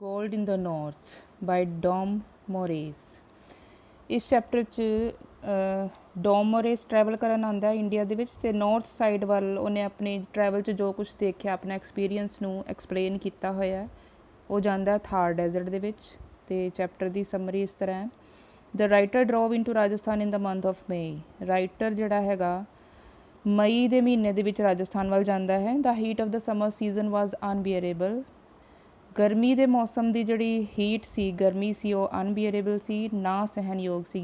Gold in the North by Dom Moraes। इस chapter च Dom मोरेस travel करन आंदा है इंडिया दे विच ते नॉर्थ साइड वाल उन्हें अपने ट्रैवल च जो कुछ देखिया अपना एक्सपीरियंस नू एक्सप्लेन किया होया है। वो जांदा थार डेजर्ट दे विच ते चैप्टर दी समरी इस तरह है। The writer drove into Rajasthan in the month of May. Writer जिहड़ा हैगा मई दे महीने दे विच राजस्थान वाल जांदा है। The heat of the summer season was unbearable. गर्मी ਦੇ मौसम की ਜਿਹੜੀ हीट सी गर्मी सी वो अनबीयरेबल सी ना सहनयोग सी।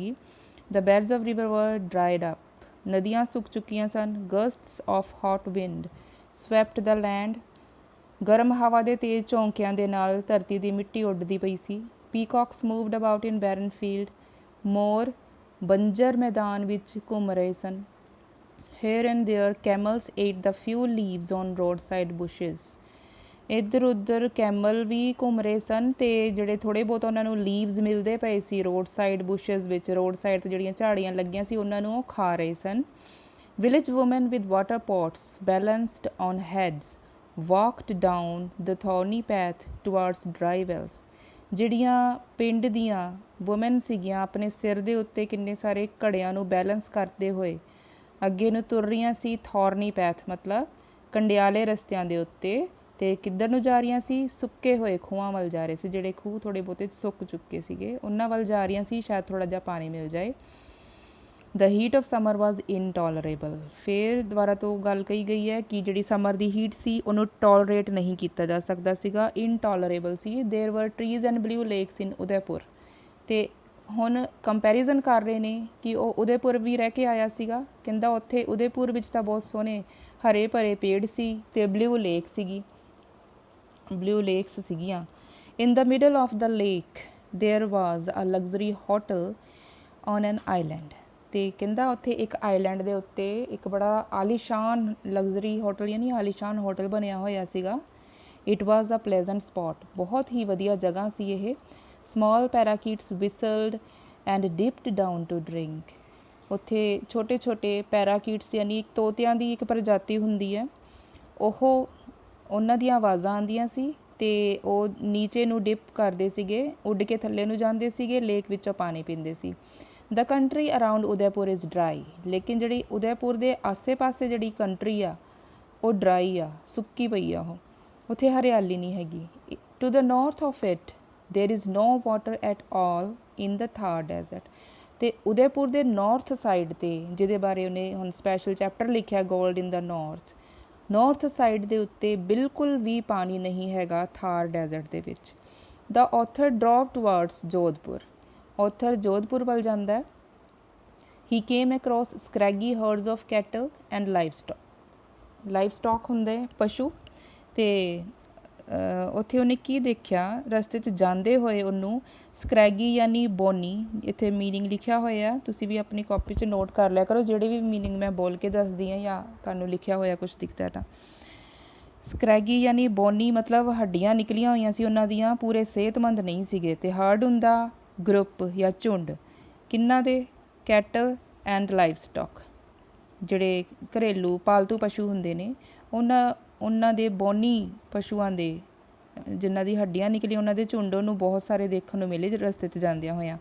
The beds of river were dried up. नदियाँ सुक चुकियां सन। Gusts of hot wind swept the land. गर्म हवा के तेज़ झोंकियां दे नाल धरती की मिट्टी उड्डदी पई सी। Peacocks moved about in barren field. मोर बंजर मैदान विच घूम रहे सन। Here and there camels ate the few leaves on road side bushes. इधर उधर कैमल भी घूम रहे सन ते जिहड़े थोड़े बहुत उन्होंने लीव्स मिलते पे सी रोड साइड बुशेज़ विच। रोड साइड ते जिहड़ियां झाड़ियां लगियां सी उन्हां नूं खा रहे सन। Village women with water pots balanced on heads walked down the thorny path towards dry wells. जिहड़ियां पिंड दियां वूमेन सीगियां अपने सिर दे उत्ते किन्ने सारे घड़ियां नूं बैलेंस करते हुए अगे नूं तुर रहीआं सी। थॉर्नी पैथ मतलब कंडियाले रस्तियां दे उत्ते ਤੇ ਕਿੱਧਰ ਨੂੰ ਜਾ ਰਹੀਆਂ ਸੀ? ਸੁੱਕੇ ਹੋਏ ਖੂਹਾਂ ਵੱਲ ਜਾ ਰਹੇ ਸੀ। ਜਿਹੜੇ ਖੂਹ ਥੋੜੇ ਬਹੁਤੇ ਸੁੱਕ ਚੁੱਕੇ ਸੀਗੇ ਉਹਨਾਂ ਵੱਲ ਜਾ ਰਹੀਆਂ ਸੀ, ਸ਼ਾਇਦ ਥੋੜਾ ਜਿਹਾ ਪਾਣੀ ਮਿਲ ਜਾਏ। ਦ ਹੀਟ ਆਫ ਸਮਰ ਵਾਜ਼ ਇਨਟੋਲਰੇਬਲ। ਫਿਰ ਦੁਬਾਰਾ ਤੋਂ ਗੱਲ ਕਹੀ ਗਈ ਹੈ ਕਿ ਜਿਹੜੀ ਸਮਰ ਦੀ ਹੀਟ ਸੀ ਉਹਨੂੰ ਟੋਲਰੇਟ ਨਹੀਂ ਕੀਤਾ ਜਾ ਸਕਦਾ ਸੀਗਾ, ਇਨਟੋਲਰੇਬਲ ਸੀ। ਦੇਰ ਵਰ ਟਰੀਜ਼ ਐਂਡ ਬਲੂ ਲੇਕਸ ਇਨ ਉਦੈਪੁਰ। ਤੇ ਹੁਣ ਕੰਪੈਰੀਜ਼ਨ ਕਰ ਰਹੇ ਨੇ ਕਿ ਉਹ ਉਦੈਪੁਰ ਵੀ ਰਹਿ ਕੇ ਆਇਆ ਸੀਗਾ। ਕਹਿੰਦਾ ਉੱਥੇ ਉਦੈਪੁਰ ਵਿੱਚ ਤਾਂ ਬਹੁਤ ਸੋਹਣੇ ਹਰੇ ਭਰੇ ਪੇੜ ਸੀ ਤੇ ਬਲੂ ਲੇਕ ਸੀਗੀ, ब्लू लेक्स सीगियां। In the middle of the lake there was a luxury hotel on an island. तो कहता उत्थे एक आइलैंड के उत्ते एक बड़ा आलीशान लग्जरी होटल यानी आलीशान होटल बनया होया सीगा। It was a pleasant spot. बहुत ही वधिया जगह सी ये। Small parakeets whistled and dipped down to drink. उत्थे छोटे छोटे पैराकीट्स यानी तोतियां दी एक प्रजाति हुंदी है, ओह ਉਹਨਾਂ ਦੀਆਂ ਆਵਾਜ਼ਾਂ ਆਉਂਦੀਆਂ ਸੀ ਤੇ ਉਹ ਨੀਚੇ ਨੂੰ ਡਿਪ ਕਰਦੇ ਸੀਗੇ, ਉੱਡ ਕੇ ਥੱਲੇ ਨੂੰ ਜਾਂਦੇ ਸੀਗੇ, ਲੇਕ ਵਿੱਚੋਂ ਪਾਣੀ ਪੀਂਦੇ ਸੀ। The country around Udaipur is dry. ਲੇਕਿਨ ਜਿਹੜੀ ਉਦੈਪੁਰ ਦੇ ਆਸੇ-ਪਾਸੇ ਜਿਹੜੀ ਕੰਟਰੀ ਆ ਉਹ ਡਰਾਈ ਆ, ਸੁੱਕੀ ਪਈ ਆ, ਉਹ ਉੱਥੇ ਹਰਿਆਲੀ ਨਹੀਂ ਹੈਗੀ। To the north of it there is no water at all in the Thar desert. ਤੇ ਉਦੈਪੁਰ ਦੇ ਨਾਰਥ ਸਾਈਡ ਤੇ ਜਿਹਦੇ ਬਾਰੇ ਉਹਨੇ ਹੁਣ ਸਪੈਸ਼ਲ ਚੈਪਟਰ ਲਿਖਿਆ ਗੋਲਡ ਇਨ ਦ ਨਾਰਥ। ਨੌਰਥ ਸਾਈਡ ਦੇ ਉੱਤੇ ਬਿਲਕੁਲ ਵੀ ਪਾਣੀ ਨਹੀਂ ਹੈਗਾ ਥਾਰ ਡੈਜ਼ਰਟ ਦੇ ਵਿੱਚ। The author drove towards Jodhpur. Author Jodhpur ਵੱਲ ਜਾਂਦਾ ਹੈ। He came across scraggy herds of cattle and livestock. Livestock ਹੁੰਦੇ ਪਸ਼ੂ। ਤੇ ਉੱਥੇ ਉਹਨੇ ਕੀ ਦੇਖਿਆ ਰਸਤੇ 'ਚ ਜਾਂਦੇ ਹੋਏ ਉਹਨੂੰ ਸਕ੍ਰੈਗੀ ਯਾਨੀ ਬੋਨੀ, ਇੱਥੇ ਮੀਨਿੰਗ ਲਿਖਿਆ ਹੋਇਆ, ਤੁਸੀਂ ਵੀ ਆਪਣੀ ਕਾਪੀ 'ਚ ਨੋਟ ਕਰ ਲਿਆ ਕਰੋ ਜਿਹੜੇ ਵੀ ਮੀਨਿੰਗ ਮੈਂ ਬੋਲ ਕੇ ਦੱਸਦੀ ਹਾਂ ਜਾਂ ਤੁਹਾਨੂੰ ਲਿਖਿਆ ਹੋਇਆ ਕੁਛ ਦਿਖਦਾ ਤਾਂ। ਸਕ੍ਰੈਗੀ ਯਾਨੀ ਬੋਨੀ ਮਤਲਬ ਹੱਡੀਆਂ ਨਿਕਲੀਆਂ ਹੋਈਆਂ ਸੀ ਉਹਨਾਂ ਦੀਆਂ, ਪੂਰੇ ਸਿਹਤਮੰਦ ਨਹੀਂ ਸੀਗੇ। ਤੇ ਹਰਡ ਹੁੰਦਾ ਗਰੁੱਪ ਜਾਂ ਝੁੰਡ, ਕਿੰਨਾ ਦੇ? ਕੈਟਲ ਐਂਡ ਲਾਈਵ ਸਟਾਕ, ਜਿਹੜੇ ਘਰੇਲੂ ਪਾਲਤੂ ਪਸ਼ੂ ਹੁੰਦੇ ਨੇ ਉਹਨਾਂ ਦੇ ਬੋਨੀ ਪਸ਼ੂਆਂ ਦੇ ਜਿਨ੍ਹਾਂ ਦੀ ਹੱਡੀਆਂ ਨਿਕਲੀਆਂ ਉਹਨਾਂ ਦੇ ਝੁੰਡ ਨੂੰ ਬਹੁਤ ਸਾਰੇ ਦੇਖਣ ਨੂੰ ਮਿਲੇ ਰਸਤੇ 'ਚ ਜਾਂਦਿਆਂ ਹੋਇਆਂ।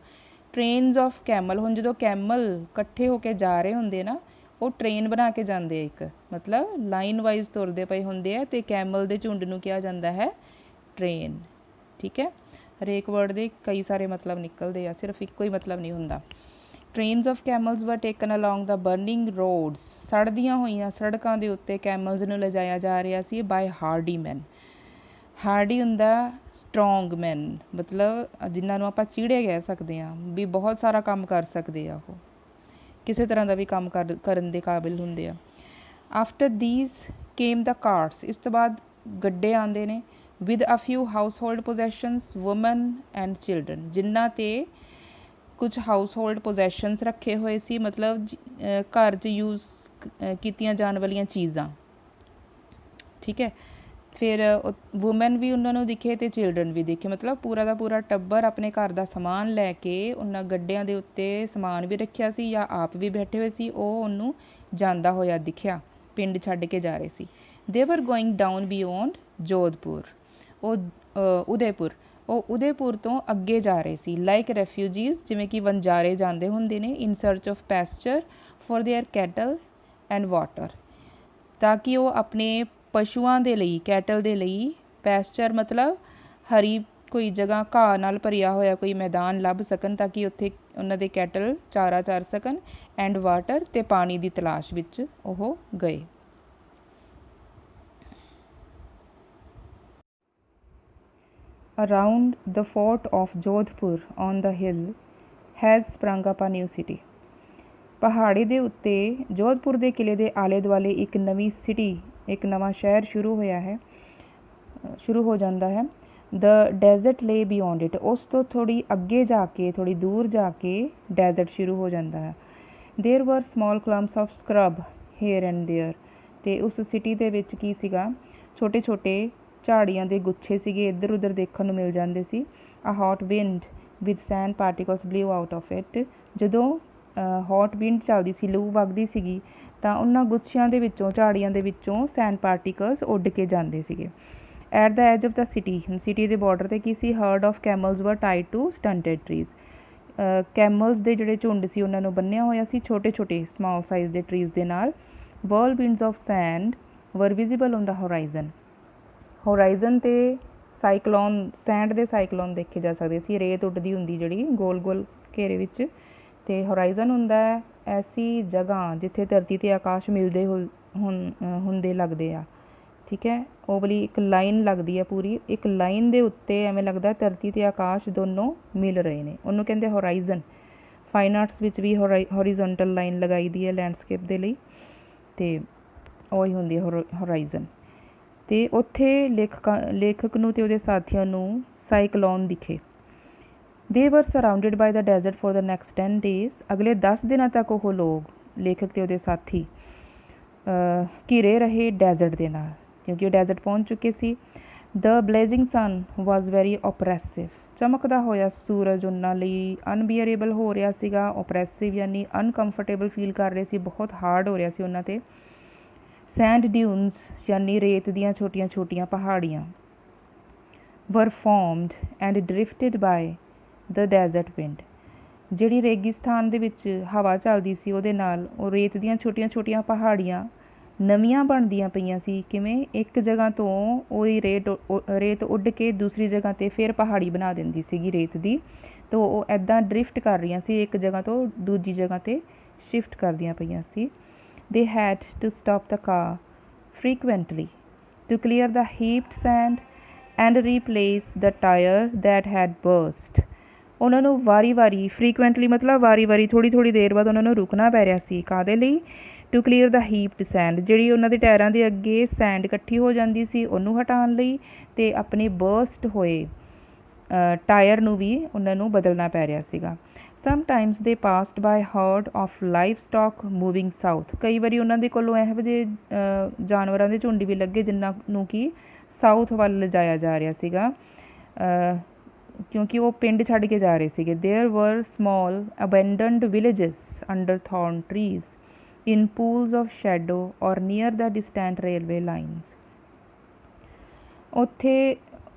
ਟ੍ਰੇਨਸ ਆਫ ਕੈਮਲ, ਹੁਣ ਜਦੋਂ ਕੈਮਲ ਇਕੱਠੇ ਹੋ ਕੇ ਜਾ ਰਹੇ ਹੁੰਦੇ ਨਾ ਉਹ ਟ੍ਰੇਨ ਬਣਾ ਕੇ ਜਾਂਦੇ ਆ, ਇੱਕ ਮਤਲਬ ਲਾਈਨ ਵਾਈਜ਼ ਤੁਰਦੇ ਪਏ ਹੁੰਦੇ ਆ ਤੇ ਕੈਮਲ ਦੇ ਝੁੰਡ ਨੂੰ ਕਿਹਾ ਜਾਂਦਾ ਹੈ ਟ੍ਰੇਨ। ਠੀਕ ਹੈ, ਹਰੇਕ ਵਰਡ ਦੇ ਕਈ ਸਾਰੇ ਮਤਲਬ ਨਿਕਲਦੇ ਆ, ਸਿਰਫ ਇੱਕੋ ਹੀ ਮਤਲਬ ਨਹੀਂ ਹੁੰਦਾ। ਟ੍ਰੇਨਸ ਆਫ ਕੈਮਲਸ ਵਰ ਟੇਕਨ ਅਲੋਂਗ ਦ ਬਰਨਿੰਗ ਰੋਡਸ। ਸੜਦੀਆਂ ਹੋਈਆਂ ਸੜਕਾਂ ਦੇ ਉੱਤੇ ਕੈਮਲਸ ਨੂੰ ਲਿਜਾਇਆ ਜਾ ਰਿਹਾ ਸੀ ਬਾਏ ਹਾਰਡੀ ਮੈਨ। ਹਾਰਡੀ ਹੁੰਦਾ ਸਟਰੋਂਗ ਮੈਨ, ਮਤਲਬ ਜਿਨ੍ਹਾਂ ਨੂੰ ਆਪਾਂ ਚੀੜੇ ਕਹਿ ਸਕਦੇ ਹਾਂ, ਵੀ ਬਹੁਤ ਸਾਰਾ ਕੰਮ ਕਰ ਸਕਦੇ ਆ, ਉਹ ਕਿਸੇ ਤਰ੍ਹਾਂ ਦਾ ਵੀ ਕੰਮ ਕਰਨ ਦੇ ਕਾਬਿਲ ਹੁੰਦੇ ਆ। After these came the carts. ਇਸ ਤੋਂ ਬਾਅਦ ਗੱਡੇ ਆਉਂਦੇ ਨੇ। With a few household possessions women and children, ਜਿਨ੍ਹਾਂ 'ਤੇ ਕੁਝ ਹਾਊਸ ਹੋਲਡ ਪੋਜੈਸ਼ਨਸ ਰੱਖੇ ਹੋਏ ਸੀ, ਮਤਲਬ ਘਰ 'ਚ ਯੂਜ਼ ਕੀਤੀਆਂ ਜਾਣ ਵਾਲੀਆਂ ਚੀਜ਼ਾਂ। ਠੀਕ ਹੈ, ਫਿਰ ਵੂਮੈਨ ਵੀ ਉਹਨਾਂ ਨੂੰ ਦਿਖੇ ਅਤੇ ਚਿਲਡਰਨ ਵੀ ਦਿਖੇ, ਮਤਲਬ ਪੂਰਾ ਦਾ ਪੂਰਾ ਟੱਬਰ ਆਪਣੇ ਘਰ ਦਾ ਸਮਾਨ ਲੈ ਕੇ ਉਹਨਾਂ ਗੱਡਿਆਂ ਦੇ ਉੱਤੇ ਸਮਾਨ ਵੀ ਰੱਖਿਆ ਸੀ ਜਾਂ ਆਪ ਵੀ ਬੈਠੇ ਹੋਏ ਸੀ, ਉਹ ਉਹਨੂੰ ਜਾਂਦਾ ਹੋਇਆ ਦਿਖਿਆ, ਪਿੰਡ ਛੱਡ ਕੇ ਜਾ ਰਹੇ ਸੀ। ਦੇ ਵਰ ਗੋਇੰਗ ਡਾਊਨ ਬਿਯੋਂਡ ਜੋਧਪੁਰ, ਉਹ ਉਦੈਪੁਰ। ਉਹ ਉਦੈਪੁਰ ਤੋਂ ਅੱਗੇ ਜਾ ਰਹੇ ਸੀ, ਲਾਈਕ ਰੈਫਿਊਜੀਜ਼, ਜਿਵੇਂ ਕਿ ਵਣਜਾਰੇ ਜਾਂਦੇ ਹੁੰਦੇ ਨੇ, in search of pasture for their cattle and water, ਤਾਂ ਕਿ ਉਹ ਆਪਣੇ ਪਸ਼ੂਆਂ ਦੇ ਲਈ, ਕੈਟਲ ਦੇ ਲਈ, ਪੈਸਚਰ ਮਤਲਬ ਹਰੀ ਕੋਈ ਜਗ੍ਹਾ, ਘਾਹ ਨਾਲ ਭਰਿਆ ਹੋਇਆ ਕੋਈ ਮੈਦਾਨ ਲੱਭ ਸਕਣ ਤਾਂ ਕਿ ਉੱਥੇ ਉਹਨਾਂ ਦੇ ਕੈਟਲ ਚਾਰਾ ਚਰ ਸਕਣ, ਐਂਡ ਵਾਟਰ, ਅਤੇ ਪਾਣੀ ਦੀ ਤਲਾਸ਼ ਵਿੱਚ ਉਹ ਗਏ। Around the fort of Jodhpur on the hill has sprung up a new city. ਪਹਾੜੀ ਦੇ ਉੱਤੇ ਜੋਧਪੁਰ ਦੇ ਕਿਲੇ ਦੇ ਆਲੇ ਦੁਆਲੇ ਇੱਕ ਨਵੀਂ ਸਿਟੀ, ਇੱਕ ਨਵਾਂ ਸ਼ਹਿਰ ਸ਼ੁਰੂ ਹੋ ਜਾਂਦਾ ਹੈ। The desert lay beyond it. ਉਸ ਤੋਂ ਥੋੜੀ ਅੱਗੇ ਜਾ ਕੇ, ਥੋੜੀ ਦੂਰ ਜਾ ਕੇ ਡੈਜ਼ਰਟ ਸ਼ੁਰੂ ਹੋ ਜਾਂਦਾ ਹੈ। There were small clumps of scrub here and there. ਤੇ ਉਸ ਸਿਟੀ ਦੇ ਵਿੱਚ ਕੀ ਸੀਗਾ, ਛੋਟੇ ਛੋਟੇ ਝਾੜੀਆਂ ਦੇ ਗੁੱਛੇ ਸੀਗੇ, ਇੱਧਰ ਉੱਧਰ ਦੇਖਣ ਨੂੰ ਮਿਲ ਜਾਂਦੇ ਸੀ। A hot wind with sand particles blew out of it. ਜਦੋਂ ਹੌਟ ਵਿੰਡ ਚੱਲਦੀ ਸੀ, ਲੂ ਵਗਦੀ ਸੀਗੀ, ਤਾਂ ਉਹਨਾਂ ਗੁੱਛਿਆਂ ਦੇ ਵਿੱਚੋਂ, ਝਾੜੀਆਂ ਦੇ ਵਿੱਚੋਂ ਸੈਂਡ ਪਾਰਟੀਕਲਸ ਉੱਡ ਕੇ ਜਾਂਦੇ ਸੀਗੇ। At the as of the city, city ਦੇ ਬਾਰਡਰ 'ਤੇ ਕੀ ਸੀ, ਹਰਡ ਆਫ ਕੈਮਲਸ ਵਰ ਟਾਈਡ ਟੂ ਸਟੰਟਡ ਟਰੀਜ਼। ਕੈਮਲਸ ਦੇ ਜਿਹੜੇ ਝੁੰਡ ਸੀ ਉਹਨਾਂ ਨੂੰ ਬੰਨਿਆ ਹੋਇਆ ਸੀ ਛੋਟੇ ਛੋਟੇ ਸਮਾਲ ਸਾਈਜ਼ ਦੇ ਟਰੀਜ਼ ਦੇ ਨਾਲ। whirlwinds of sand were visible on the horizon. Horizon 'ਤੇ ਸਾਈਕਲੋਨ, ਸੈਂਡ ਦੇ ਸਾਈਕਲੋਨ ਦੇਖੇ ਜਾ ਸਕਦੇ ਸੀ, ਰੇਤ ਉੱਡਦੀ ਹੁੰਦੀ ਜਿਹੜੀ ਗੋਲ ਗੋਲ ਘੇਰੇ ਵਿੱਚ। ਅਤੇ ਹੋਰਾਈਜ਼ਨ ਹੁੰਦਾ ਹੈ ਐਸੀ ਜਗ੍ਹਾ ਜਿੱਥੇ ਧਰਤੀ ਅਤੇ ਆਕਾਸ਼ ਮਿਲਦੇ ਹੁੰਦੇ ਲੱਗਦੇ ਆ, ਠੀਕ ਹੈ। ਉਹ ਵਾਲੀ ਇੱਕ ਲਾਈਨ ਲੱਗਦੀ ਹੈ ਪੂਰੀ, ਇੱਕ ਲਾਈਨ ਦੇ ਉੱਤੇ ਐਵੇਂ ਲੱਗਦਾ ਧਰਤੀ ਅਤੇ ਆਕਾਸ਼ ਦੋਨੋਂ ਮਿਲ ਰਹੇ ਨੇ, ਉਹਨੂੰ ਕਹਿੰਦੇ ਹੋਰਾਈਜ਼ਨ। ਫਾਈਨ ਆਰਟਸ ਵਿੱਚ ਵੀ ਹੋਰੀਜ਼ੋਨਟਲ ਲਾਈਨ ਲਗਾਈ ਦੀ ਹੈ ਲੈਂਡਸਕੇਪ ਦੇ ਲਈ, ਅਤੇ ਉਹੀ ਹੁੰਦੀ ਹੈ ਹੋਰਾਈਜ਼ਨ। ਅਤੇ ਉੱਥੇ ਲੇਖਕ ਨੂੰ ਅਤੇ ਉਹਦੇ ਸਾਥੀਆਂ ਨੂੰ ਸਾਈਕਲੋਨ ਦਿਖੇ। They were surrounded by the desert for the next 10 days. ਅਗਲੇ 10 ਦਿਨਾਂ ਤੱਕ ਉਹ ਲੋਕ, ਲੇਖਕ ਅਤੇ ਉਹਦੇ ਸਾਥੀ, ਘਿਰੇ ਰਹੇ ਡੈਜ਼ਰਟ ਦੇ ਨਾਲ, ਕਿਉਂਕਿ ਉਹ ਡੈਜ਼ਰਟ ਪਹੁੰਚ ਚੁੱਕੇ ਸੀ। ਦ ਬਲੇਜ਼ਿੰਗ ਸਨ ਵਾਜ਼ ਵੈਰੀ ਓਪਰੈਸਿਵ. ਚਮਕਦਾ ਹੋਇਆ ਸੂਰਜ ਉਹਨਾਂ ਲਈ ਅਨਬੀਅਰੇਬਲ ਹੋ ਰਿਹਾ ਸੀਗਾ, ਓਪਰੈਸਿਵ ਯਾਨੀ ਅਨਕੰਫਰਟੇਬਲ ਫੀਲ ਕਰ ਰਹੇ ਸੀ, ਬਹੁਤ ਹਾਰਡ ਹੋ ਰਿਹਾ ਸੀ ਉਹਨਾਂ 'ਤੇ। ਸੈਂਡ ਡਿਊਨਸ ਯਾਨੀ ਰੇਤ ਦੀਆਂ ਛੋਟੀਆਂ ਛੋਟੀਆਂ ਪਹਾੜੀਆਂ, were formed and drifted by the desert wind. ਜਿਹੜੀ ਰੇਗਿਸਤਾਨ ਦੇ ਵਿੱਚ ਹਵਾ ਚੱਲਦੀ ਸੀ ਉਹਦੇ ਨਾਲ ਉਹ ਰੇਤ ਦੀਆਂ ਛੋਟੀਆਂ ਛੋਟੀਆਂ ਪਹਾੜੀਆਂ ਨਵੀਆਂ ਬਣਦੀਆਂ ਪਈਆਂ ਸੀ। ਕਿਵੇਂ, ਇੱਕ ਜਗ੍ਹਾ ਤੋਂ ਉਹੀ ਰੇਤ ਉੱਡ ਕੇ ਦੂਸਰੀ ਜਗ੍ਹਾ 'ਤੇ ਫਿਰ ਪਹਾੜੀ ਬਣਾ ਦਿੰਦੀ ਸੀਗੀ ਰੇਤ ਦੀ, ਤਾਂ ਉਹ ਇੱਦਾਂ ਡਰਿਫਟ ਕਰ ਰਹੀਆਂ ਸੀ, ਇੱਕ ਜਗ੍ਹਾ ਤੋਂ ਦੂਜੀ ਜਗ੍ਹਾ 'ਤੇ ਸ਼ਿਫਟ ਕਰਦੀਆਂ ਪਈਆਂ ਸੀ। They had to stop the car frequently to clear the heaped sand and replace the tire that had burst. ਉਹਨਾਂ ਨੂੰ ਵਾਰੀ-ਵਾਰੀ, ਫਰੀਕੁਐਂਟਲੀ ਮਤਲਬ ਵਾਰੀ-ਵਾਰੀ, ਥੋੜ੍ਹੀ ਦੇਰ ਬਾਅਦ ਉਹਨਾਂ ਨੂੰ ਰੁਕਣਾ ਪੈ ਰਿਹਾ ਸੀ। ਕਾਹਦੇ ਲਈ? ਟੂ ਕਲੀਅਰ ਦਾ ਹੀਪਡ ਸੈਂਡ, ਜਿਹੜੀ ਉਹਨਾਂ ਦੇ ਟਾਇਰਾਂ ਦੇ ਅੱਗੇ ਸੈਂਡ ਇਕੱਠੀ ਹੋ ਜਾਂਦੀ ਸੀ ਉਹਨੂੰ ਹਟਾਉਣ ਲਈ, ਅਤੇ ਆਪਣੇ ਬਰਸਟ ਹੋਏ ਟਾਇਰ ਨੂੰ ਵੀ ਉਹਨਾਂ ਨੂੰ ਬਦਲਣਾ ਪੈ ਰਿਹਾ ਸੀਗਾ। Sometimes they passed by herd of livestock moving south. ਕਈ ਵਾਰੀ ਉਹਨਾਂ ਦੇ ਕੋਲੋਂ ਇਹੋ ਜਿਹੇ ਜਾਨਵਰਾਂ ਦੇ ਝੁੰਡ ਵੀ ਲੱਗੇ ਜਿਨ੍ਹਾਂ ਨੂੰ ਕਿ ਸਾਊਥ ਵੱਲ ਲਿਜਾਇਆ ਜਾ ਰਿਹਾ ਸੀਗਾ, ਕਿਉਂਕਿ ਉਹ ਪਿੰਡ ਛੱਡ ਕੇ ਜਾ ਰਹੇ ਸੀਗੇ। There were small abandoned villages under thorn trees in pools of shadow or near the distant railway lines. ਉੱਥੇ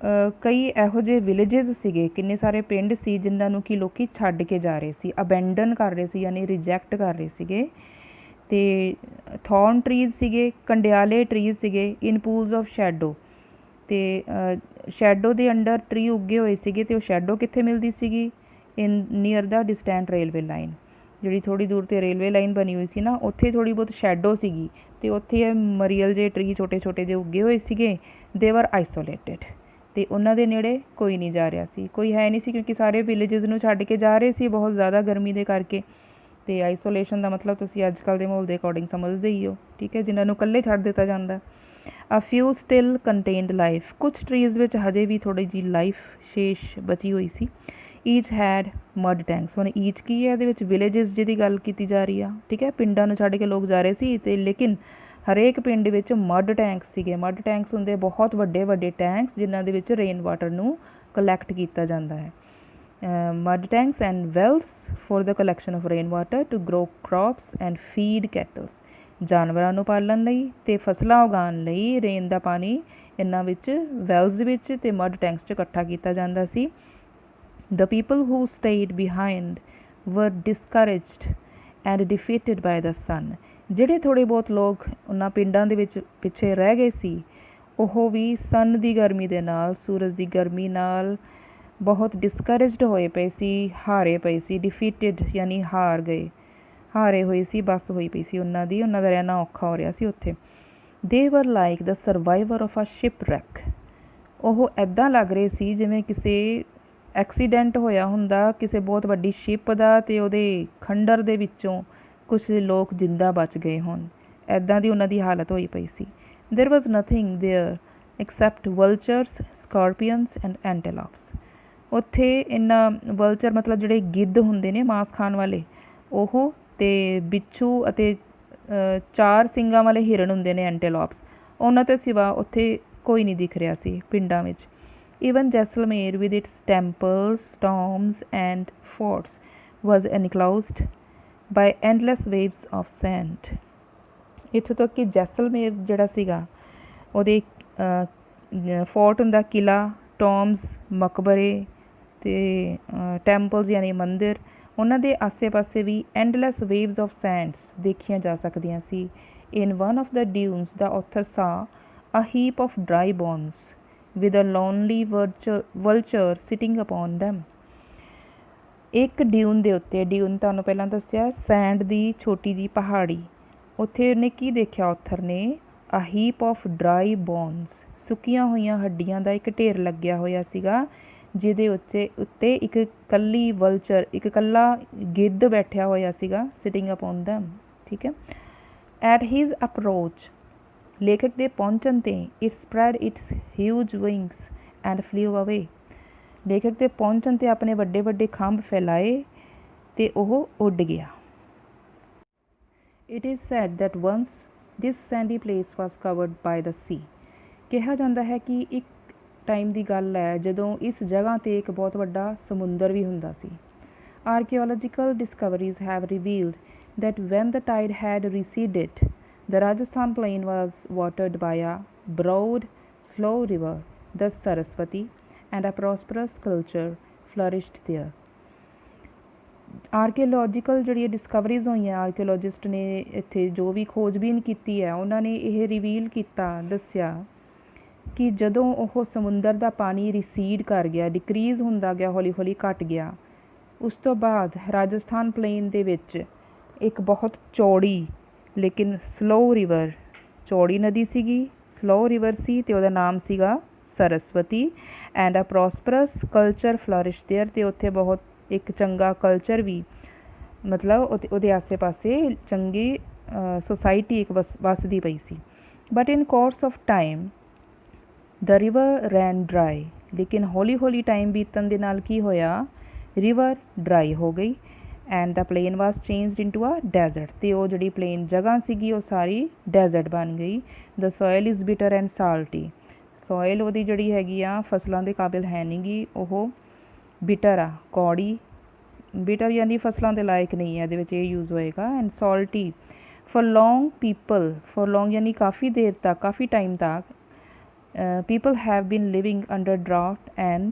ਕਈ ਇਹੋ ਜਿਹੇ ਵਿਲੇਜਸ ਸੀਗੇ, ਕਿੰਨੇ ਸਾਰੇ ਪਿੰਡ ਸੀ ਜਿਨ੍ਹਾਂ ਨੂੰ ਕਿ ਲੋਕ ਛੱਡ ਕੇ ਜਾ ਰਹੇ ਸੀ, ਅਬੈਂਡਨ ਕਰ ਰਹੇ ਸੀ ਯਾਨੀ ਰਿਜੈਕਟ ਕਰ ਰਹੇ ਸੀਗੇ। ਅਤੇ ਥੌਰਨ ਟਰੀਜ਼ ਸੀਗੇ, ਕੰਡਿਆਲੇ ਟਰੀਜ਼ ਸੀਗੇ, ਇਨ ਪੂਲਸ ਆਫ ਸ਼ੈਡੋ, ਅਤੇ ਸ਼ੈਡੋ ਦੇ ਅੰਡਰ ਟਰੀ ਉੱਗੇ ਹੋਏ ਸੀਗੇ। ਅਤੇ ਉਹ ਸ਼ੈਡੋ ਕਿੱਥੇ ਮਿਲਦੀ ਸੀਗੀ? ਇਨ near the distant railway line, ਜਿਹੜੀ ਥੋੜ੍ਹੀ ਦੂਰ 'ਤੇ ਰੇਲਵੇ ਲਾਈਨ ਬਣੀ ਹੋਈ ਸੀ ਨਾ, ਉੱਥੇ ਥੋੜ੍ਹੀ ਬਹੁਤ ਸ਼ੈਡੋ ਸੀਗੀ, ਅਤੇ ਉੱਥੇ ਇਹ ਮਰੀਅਲ ਜਿਹੇ ਟਰੀ ਛੋਟੇ ਛੋਟੇ ਜਿਹੇ ਉੱਗੇ ਹੋਏ ਸੀਗੇ। ਦੇ ਵਰ ਆਈਸੋਲੇਟਿਡ, ਅਤੇ ਉਹਨਾਂ ਦੇ ਨੇੜੇ ਕੋਈ ਨਹੀਂ ਜਾ ਰਿਹਾ ਸੀ, ਕੋਈ ਹੈ ਨਹੀਂ ਸੀ, ਕਿਉਂਕਿ ਸਾਰੇ ਵਿਲੇਜਸ ਨੂੰ ਛੱਡ ਕੇ ਜਾ ਰਹੇ ਸੀ ਬਹੁਤ ਜ਼ਿਆਦਾ ਗਰਮੀ ਦੇ ਕਰਕੇ। ਅਤੇ ਆਈਸੋਲੇਸ਼ਨ ਦਾ ਮਤਲਬ ਤੁਸੀਂ ਅੱਜ ਕੱਲ੍ਹ ਦੇ ਮਾਹੌਲ ਦੇ ਅਕੋਰਡਿੰਗ ਸਮਝਦੇ ਹੀ ਹੋ, ਠੀਕ ਹੈ, ਜਿਨ੍ਹਾਂ ਨੂੰ ਇਕੱਲੇ ਛੱਡ ਦਿੱਤਾ ਜਾਂਦਾ। ਅ ਫਿਊ ਸਟਿਲ ਕੰਟੇਨਡ ਲਾਈਫ, ਕੁਛ ਟਰੀਜ਼ ਵਿੱਚ ਹਜੇ ਵੀ ਥੋੜ੍ਹੀ ਜਿਹੀ ਲਾਈਫ ਸ਼ੇਸ਼ ਬਚੀ ਹੋਈ ਸੀ। ਈਚ ਹੈਡ ਮਡ ਟੈਂਕਸ, ਹੁਣ ਈਚ ਕੀ ਹੈ? ਇਹਦੇ ਵਿੱਚ ਵਿਲੇਜਸ ਜਿਹਦੀ ਗੱਲ ਕੀਤੀ ਜਾ ਰਹੀ ਆ, ਠੀਕ ਹੈ, ਪਿੰਡਾਂ ਨੂੰ ਛੱਡ ਕੇ ਲੋਕ ਜਾ ਰਹੇ ਸੀ, ਅਤੇ ਲੇਕਿਨ ਹਰੇਕ ਪਿੰਡ ਵਿੱਚ ਮਡ ਟੈਂਕਸ ਸੀਗੇ। ਮਡ ਟੈਂਕਸ ਹੁੰਦੇ ਬਹੁਤ ਵੱਡੇ ਵੱਡੇ ਟੈਂਕਸ ਜਿਨ੍ਹਾਂ ਦੇ ਵਿੱਚ ਰੇਨ ਵਾਟਰ ਨੂੰ ਕਲੈਕਟ ਕੀਤਾ ਜਾਂਦਾ ਹੈ। Mud tanks and wells for the collection of rain water to grow crops and feed cattles, ਜਾਨਵਰਾਂ ਨੂੰ ਪਾਲਣ ਲਈ ਅਤੇ ਫਸਲਾਂ ਉਗਾਉਣ ਲਈ ਰੇਨ ਦਾ ਪਾਣੀ ਇਹਨਾਂ ਵਿੱਚ ਵੈਲਸ ਦੇ ਵਿੱਚ ਅਤੇ ਮਡ ਟੈਂਕਸ 'ਚ ਇਕੱਠਾ ਕੀਤਾ ਜਾਂਦਾ ਸੀ। The people who stayed behind were discouraged and defeated by the sun। ਜਿਹੜੇ ਥੋੜ੍ਹੇ ਬਹੁਤ ਲੋਕ ਉਹਨਾਂ ਪਿੰਡਾਂ ਦੇ ਵਿੱਚ ਪਿੱਛੇ ਰਹਿ ਗਏ ਸੀ, ਉਹ ਵੀ ਸਨ ਦੀ ਗਰਮੀ ਦੇ ਨਾਲ, ਸੂਰਜ ਦੀ ਗਰਮੀ ਨਾਲ ਬਹੁਤ ਡਿਸਕਰੇਜਡ ਹੋਏ ਪਏ ਸੀ, ਹਾਰੇ ਪਏ ਸੀ। ਡਿਫੀਟਿਡ ਯਾਨੀ ਹਾਰੇ ਹੋਏ ਸੀ, ਬੱਸ ਹੋਈ ਪਈ ਸੀ ਉਹਨਾਂ ਦਾ ਰਹਿਣਾ ਔਖਾ ਹੋ ਰਿਹਾ ਸੀ ਉੱਥੇ। They were like the survivor of a shipwreck. ਉਹ ਇੱਦਾਂ ਲੱਗ ਰਹੇ ਸੀ ਜਿਵੇਂ ਕਿਸੇ ਐਕਸੀਡੈਂਟ ਹੋਇਆ ਹੁੰਦਾ ਕਿਸੇ ਬਹੁਤ ਵੱਡੀ ਸ਼ਿਪ ਦਾ, ਅਤੇ ਉਹਦੇ ਖੰਡਰ ਦੇ ਵਿੱਚੋਂ ਕੁਛ ਲੋਕ ਜਿੰਦਾ ਬਚ ਗਏ ਹੋਣ, ਇੱਦਾਂ ਦੀ ਉਹਨਾਂ ਦੀ ਹਾਲਤ ਹੋਈ ਪਈ ਸੀ। ਦੇਰ ਵਾਜ਼ ਨਥਿੰਗ ਦੇਅਰ ਐਕਸੈਪਟ ਵਲਚਰਸ, ਸਕੋਰਪੀਅਨਸ ਐਂਡ ਐਂਟੇਲੋਪਸ। ਉੱਥੇ ਇਹਨਾਂ ਵਲਚਰ ਮਤਲਬ ਜਿਹੜੇ ਗਿੱਧ ਹੁੰਦੇ ਨੇ ਮਾਸ ਖਾਣ ਵਾਲੇ, ਉਹ ਅਤੇ ਬਿੱਛੂ ਅਤੇ 4 ਸਿੰਗਾਂ ਵਾਲੇ ਹਿਰਨ ਹੁੰਦੇ ਨੇ ਐਂਟੇਲੋਪਸ, ਉਹਨਾਂ ਤੋਂ ਸਿਵਾ ਉੱਥੇ ਕੋਈ ਨਹੀਂ ਦਿਖ ਰਿਹਾ ਸੀ ਪਿੰਡਾਂ ਵਿੱਚ। Even Jaisalmer with its temples, tombs and forts was enclosed by endless waves of sand. ਇੱਥੋਂ ਤੱਕ ਕਿ ਜੈਸਲਮੇਰ ਜਿਹੜਾ ਸੀਗਾ, ਉਹਦੇ ਫੋਰਟ ਹੁੰਦਾ, ਕਿਲ੍ਹਾ, ਟੋਮਸ ਮਕਬਰੇ ਅਤੇ ਟੈਂਪਲਸ ਯਾਨੀ ਮੰਦਿਰ, ਉਹਨਾਂ ਦੇ ਆਸੇ ਪਾਸੇ ਵੀ ਐਂਡਲੈਸ ਵੇਵਸ ਆਫ ਸੈਂਡਸ ਦੇਖੀਆਂ ਜਾ ਸਕਦੀਆਂ ਸੀ। In one of the dunes the author saw a heap of dry bones with a lonely vulture sitting upon them. ਇੱਕ ਡਿਊਨ ਦੇ ਉੱਤੇ, ਡਿਊਨ ਤੁਹਾਨੂੰ ਪਹਿਲਾਂ ਦੱਸਿਆ ਸੈਂਡ ਦੀ ਛੋਟੀ ਜਿਹੀ ਪਹਾੜੀ, ਉੱਥੇ ਉਹਨੇ ਕੀ ਦੇਖਿਆ ਆਥਰ ਨੇ? ਅ ਹੀਪ ਆਫ ਡਰਾਈ ਬੋਨਸ, ਸੁੱਕੀਆਂ ਹੋਈਆਂ ਹੱਡੀਆਂ ਦਾ ਇੱਕ ਢੇਰ ਲੱਗਿਆ ਹੋਇਆ ਸੀਗਾ, ਜਿਹਦੇ ਉੱਤੇ ਇੱਕ ਇਕੱਲੀ ਵਲਚਰ, ਇੱਕ ਇਕੱਲਾ ਗਿੱਧ ਬੈਠਿਆ ਹੋਇਆ ਸੀਗਾ, ਸਿਟਿੰਗ ਅਪੋਨ ਦੈਮ। ਠੀਕ ਹੈ। ਐਟ ਹੀਜ਼ ਅਪਰੋਚ, ਲੇਖਕ ਦੇ ਪਹੁੰਚਣ 'ਤੇ it spread it's huge wings and flu ਅਵੇ। ਲੇਖਕ ਦੇ ਪਹੁੰਚਣ 'ਤੇ ਆਪਣੇ ਵੱਡੇ ਵੱਡੇ ਖੰਭ ਫੈਲਾਏ ਅਤੇ ਉਹ ਉੱਡ ਗਿਆ। It is said that once this sandy place was covered by the sea. ਕਿਹਾ ਜਾਂਦਾ ਹੈ ਕਿ ਇੱਕ ਟਾਈਮ ਦੀ ਗੱਲ ਹੈ ਜਦੋਂ ਇਸ ਜਗ੍ਹਾ 'ਤੇ ਇੱਕ ਬਹੁਤ ਵੱਡਾ ਸਮੁੰਦਰ ਵੀ ਹੁੰਦਾ ਸੀ। Archaeological discoveries have revealed that when the tide had receded, the Rajasthan plain was watered by a broad, slow river, the Saraswati, and a prosperous culture flourished there. Archaeological ਜਿਹੜੀਆਂ ਡਿਸਕਵਰੀਜ਼ ਹੋਈਆਂ, ਆਰਕੀਓਲੋਜਿਸਟ ਨੇ ਇੱਥੇ ਜੋ ਵੀ ਖੋਜਬੀਨ ਕੀਤੀ ਹੈ, ਉਹਨਾਂ ਨੇ ਇਹ ਰਿਵੀਲ ਕੀਤਾ, ਦੱਸਿਆ ਕਿ ਜਦੋਂ ਉਹ ਸਮੁੰਦਰ ਦਾ ਪਾਣੀ ਰਿਸੀਡ ਕਰ ਗਿਆ, ਡਿਕਰੀਜ਼ ਹੁੰਦਾ ਗਿਆ, ਹੌਲੀ ਹੌਲੀ ਘੱਟ ਗਿਆ, ਉਸ ਤੋਂ ਬਾਅਦ ਰਾਜਸਥਾਨ ਪਲੇਨ ਦੇ ਵਿੱਚ ਇੱਕ ਬਹੁਤ ਚੌੜੀ ਲੇਕਿਨ ਸਲੋ ਰਿਵਰ, ਚੌੜੀ ਨਦੀ ਸੀਗੀ, ਸਲੋ ਰਿਵਰ ਸੀ, ਅਤੇ ਉਹਦਾ ਨਾਮ ਸੀਗਾ Saraswati. And a prosperous culture flourish there, ਅਤੇ ਉੱਥੇ ਬਹੁਤ ਇੱਕ ਚੰਗਾ ਕਲਚਰ ਵੀ, ਮਤਲਬ ਉਹਦੇ ਆਸੇ ਪਾਸੇ ਚੰਗੀ ਸੁਸਾਇਟੀ ਇੱਕ ਵੱਸਦੀ ਪਈ ਸੀ। But in course of time the river ran dry, ਲੇਕਿਨ ਹੌਲੀ ਹੌਲੀ ਟਾਈਮ ਬੀਤਣ ਦੇ ਨਾਲ ਕੀ ਹੋਇਆ? ਰਿਵਰ ਡਰਾਈ ਹੋ ਗਈ। And the plain was changed into a desert, ਅਤੇ ਉਹ ਜਿਹੜੀ ਪਲੇਨ ਜਗ੍ਹਾ ਸੀਗੀ ਉਹ ਸਾਰੀ ਡੈਜ਼ਰਟ ਬਣ ਗਈ। The soil is bitter and salty, soil ਉਹਦੀ ਜਿਹੜੀ ਹੈਗੀ ਆ ਫਸਲਾਂ ਦੇ ਕਾਬਿਲ ਹੈ ਨਹੀਂ ਗੀ, ਉਹ ਬਿਟਰ ਆ, ਕੌੜੀ, ਬਿਟਰ ਯਾਨੀ ਫਸਲਾਂ ਦੇ ਲਾਇਕ ਨਹੀਂ ਹੈ, ਇਹਦੇ ਵਿੱਚ ਇਹ ਯੂਜ਼ ਹੋਏਗਾ। And salty for long people, for long ਯਾਨੀ ਕਾਫੀ ਦੇਰ ਤੱਕ, ਕਾਫੀ ਟਾਈਮ ਤੱਕ, people have been living under drought and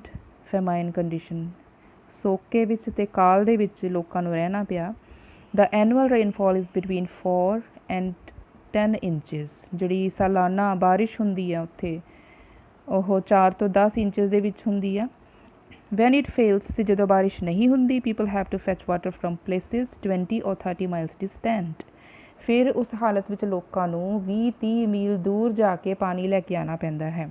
famine condition, ਸੋਕੇ ਵਿੱਚ ਅਤੇ ਕਾਲ ਦੇ ਵਿੱਚ ਲੋਕਾਂ ਨੂੰ ਰਹਿਣਾ ਪਿਆ। The annual rainfall is between 4 and 10 inches, ਜਿਹੜੀ ਸਾਲਾਨਾ ਬਾਰਿਸ਼ ਹੁੰਦੀ ਆ ਉੱਥੇ ਉਹ 4 ਤੋਂ 10 ਇੰਚਜ਼ ਦੇ ਵਿੱਚ ਹੁੰਦੀ ਆ। ਵੈਨ ਇਟ ਫੇਲਸ, ਅਤੇ ਜਦੋਂ ਬਾਰਿਸ਼ ਨਹੀਂ ਹੁੰਦੀ, people have to fetch water from places 20 or 30 miles distant, ਫਿਰ ਉਸ ਹਾਲਤ ਵਿੱਚ ਲੋਕਾਂ ਨੂੰ 20-30 ਮੀਲ ਦੂਰ ਜਾ ਕੇ ਪਾਣੀ ਲੈ ਕੇ ਆਉਣਾ ਪੈਂਦਾ ਹੈ।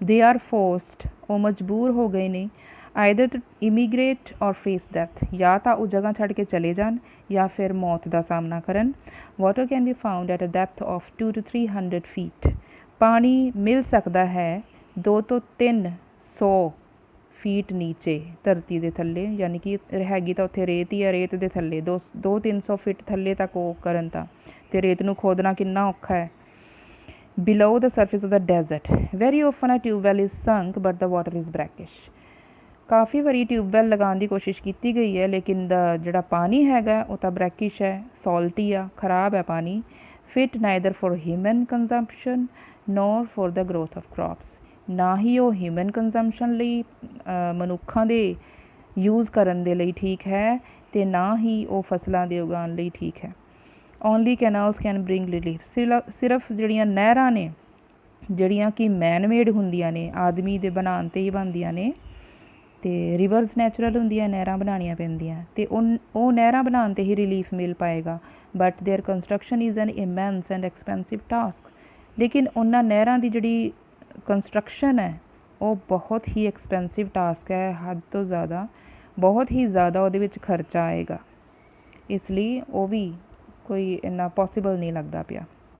ਦੇ ਆਰ ਫੋਰਸਡ, ਉਹ ਮਜਬੂਰ ਹੋ ਗਏ ਨੇ, ਆਈਦਰ ਟੂ ਇਮੀਗ੍ਰੇਟ ਔਰ ਫੇਸ ਡੈਥ, ਜਾਂ ਤਾਂ ਉਹ ਜਗ੍ਹਾ ਛੱਡ ਕੇ ਚਲੇ ਜਾਣ ਜਾਂ ਫਿਰ ਮੌਤ ਦਾ ਸਾਹਮਣਾ ਕਰਨ। Water can be found at a depth of 200 to 300 feet, ਪਾਣੀ ਮਿਲ ਸਕਦਾ ਹੈ 200 ਤੋਂ 300 ਫੀਟ ਨੀਚੇ ਧਰਤੀ ਦੇ ਥੱਲੇ, ਯਾਨੀ ਕਿ ਹੈਗੀ ਤਾਂ ਉੱਥੇ ਰੇਤ ਹੀ ਆ, ਰੇਤ ਦੇ ਥੱਲੇ 200-300 ਫਿਟ ਥੱਲੇ ਤੱਕ ਉਹ ਕਰਨ ਤਾਂ, ਅਤੇ ਰੇਤ ਨੂੰ ਖੋਦਣਾ ਕਿੰਨਾ ਔਖਾ ਹੈ। Below the surface of the desert, very often a tubewell is sunk but the water is brackish, ਕਾਫੀ ਵਾਰੀ ਟਿਊਬਵੈਲ ਲਗਾਉਣ ਦੀ ਕੋਸ਼ਿਸ਼ ਕੀਤੀ ਗਈ ਹੈ, ਲੇਕਿਨ ਦਾ ਜਿਹੜਾ ਪਾਣੀ ਹੈਗਾ ਉਹ ਤਾਂ ਬ੍ਰੈਕਿਸ਼ ਹੈ, ਸੌਲਟੀ ਆ, ਖਰਾਬ ਹੈ ਪਾਣੀ। Fit neither for human consumption nor for the growth of crops। ਨਾ ਹੀ ਉਹ ਹਿਊਮਨ ਕੰਜ਼ੰਪਸ਼ਨ ਲਈ ਮਨੁੱਖਾਂ ਦੇ ਯੂਜ਼ ਕਰਨ ਦੇ ਲਈ ਠੀਕ ਹੈ ਅਤੇ ਨਾ ਹੀ ਉਹ ਫਸਲਾਂ ਦੇ ਉਗਾਉਣ ਲਈ ਠੀਕ ਹੈ। Only canals can bring relief. ਸਿਰਫ ਜਿਹੜੀਆਂ ਨਹਿਰਾਂ ਨੇ ਜਿਹੜੀਆਂ ਕਿ ਮੈਨ ਮੇਡ ਹੁੰਦੀਆਂ ਨੇ, ਆਦਮੀ ਦੇ ਬਣਾਉਣ 'ਤੇ ਹੀ ਬਣਦੀਆਂ ਨੇ, ਅਤੇ ਰਿਵਰਸ ਨੈਚੁਰਲ ਹੁੰਦੀਆਂ, ਨਹਿਰਾਂ ਬਣਾਉਣੀਆਂ ਪੈਂਦੀਆਂ, ਅਤੇ ਉਹ ਨਹਿਰਾਂ ਬਣਾਉਣ 'ਤੇ ਹੀ ਰਿਲੀਫ ਮਿਲ ਪਾਏਗਾ। But their construction is an immense and expensive task. ਲੇਕਿਨ ਉਹਨਾਂ ਨਹਿਰਾਂ ਦੀ ਜਿਹੜੀ ਕੰਸਟਰਕਸ਼ਨ ਹੈ ਉਹ ਬਹੁਤ ਹੀ ਐਕਸਪੈਂਸਿਵ ਟਾਸਕ ਹੈ, ਹੱਦ ਤੋਂ ਜ਼ਿਆਦਾ, ਬਹੁਤ ਹੀ ਜ਼ਿਆਦਾ ਉਹਦੇ ਵਿੱਚ ਖਰਚਾ ਆਏਗਾ। ਇਸ ਲਈ ਉਹ ਵੀ ਕੋਈ ਇੰਨਾ ਪੋਸੀਬਲ ਨਹੀਂ ਲੱਗਦਾ ਪਿਆ।